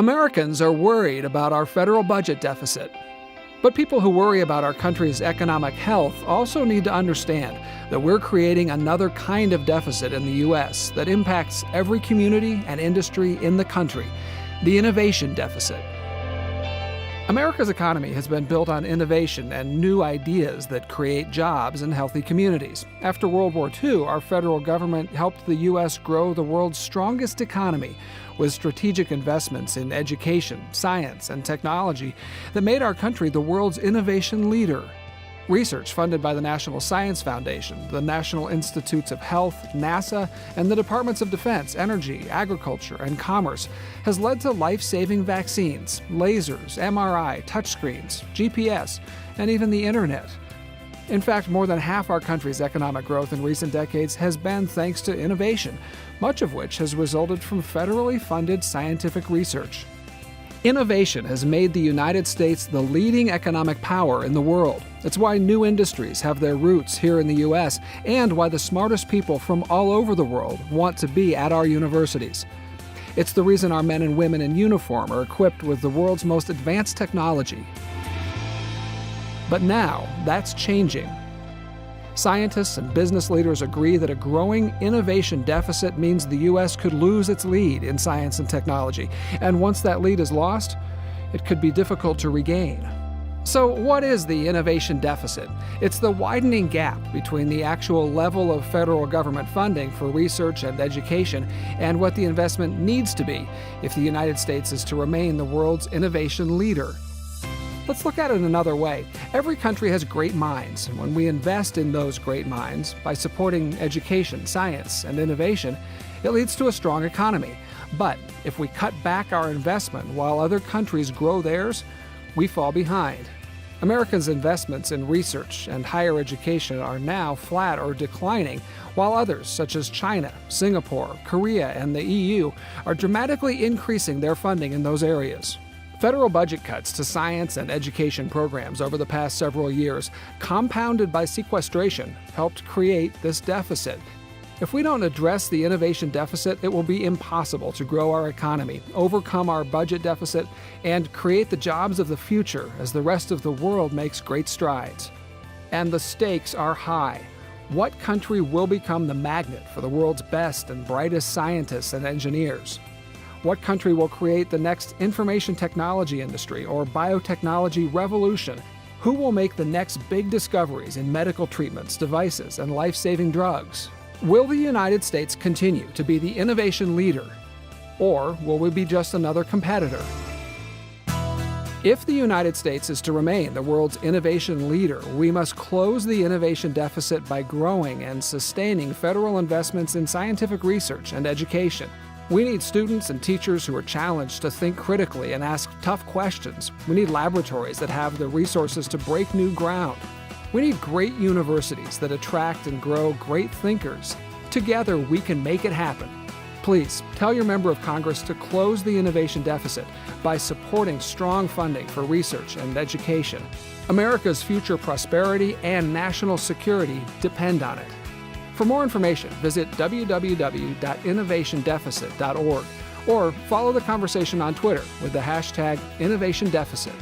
Americans are worried about our federal budget deficit. But people who worry about our country's economic health also need to understand that we're creating another kind of deficit in the U.S. that impacts every community and industry in the country, the innovation deficit. America's economy has been built on innovation and new ideas that create jobs and healthy communities. After World War II, our federal government helped the U.S. grow the world's strongest economy with strategic investments in education, science, and technology that made our country the world's innovation leader. Research funded by the National Science Foundation, the National Institutes of Health, NASA, and the Departments of Defense, Energy, Agriculture, and Commerce has led to life-saving vaccines, lasers, MRI, touchscreens, GPS, and even the Internet. In fact, more than half our country's economic growth in recent decades has been thanks to innovation, much of which has resulted from federally funded scientific research. Innovation has made the United States the leading economic power in the world. It's why new industries have their roots here in the U.S. and why the smartest people from all over the world want to be at our universities. It's the reason our men and women in uniform are equipped with the world's most advanced technology. But now, that's changing. Scientists and business leaders agree that a growing innovation deficit means the U.S. could lose its lead in science and technology, and once that lead is lost, it could be difficult to regain. So what is the innovation deficit? It's the widening gap between the actual level of federal government funding for research and education and what the investment needs to be if the United States is to remain the world's innovation leader. Let's look at it another way. Every country has great minds, and when we invest in those great minds by supporting education, science, and innovation, it leads to a strong economy. But if we cut back our investment while other countries grow theirs, we fall behind. Americans' investments in research and higher education are now flat or declining, while others, such as China, Singapore, Korea, and the EU, are dramatically increasing their funding in those areas. Federal budget cuts to science and education programs over the past several years, compounded by sequestration, helped create this deficit. If we don't address the innovation deficit, it will be impossible to grow our economy, overcome our budget deficit, and create the jobs of the future as the rest of the world makes great strides. And the stakes are high. What country will become the magnet for the world's best and brightest scientists and engineers? What country will create the next information technology industry or biotechnology revolution? Who will make the next big discoveries in medical treatments, devices, and life-saving drugs? Will the United States continue to be the innovation leader, or will we be just another competitor? If the United States is to remain the world's innovation leader, we must close the innovation deficit by growing and sustaining federal investments in scientific research and education. We need students and teachers who are challenged to think critically and ask tough questions. We need laboratories that have the resources to break new ground. We need great universities that attract and grow great thinkers. Together, we can make it happen. Please tell your member of Congress to close the innovation deficit by supporting strong funding for research and education. America's future prosperity and national security depend on it. For more information, visit www.innovationdeficit.org or follow the conversation on Twitter with the hashtag InnovationDeficit.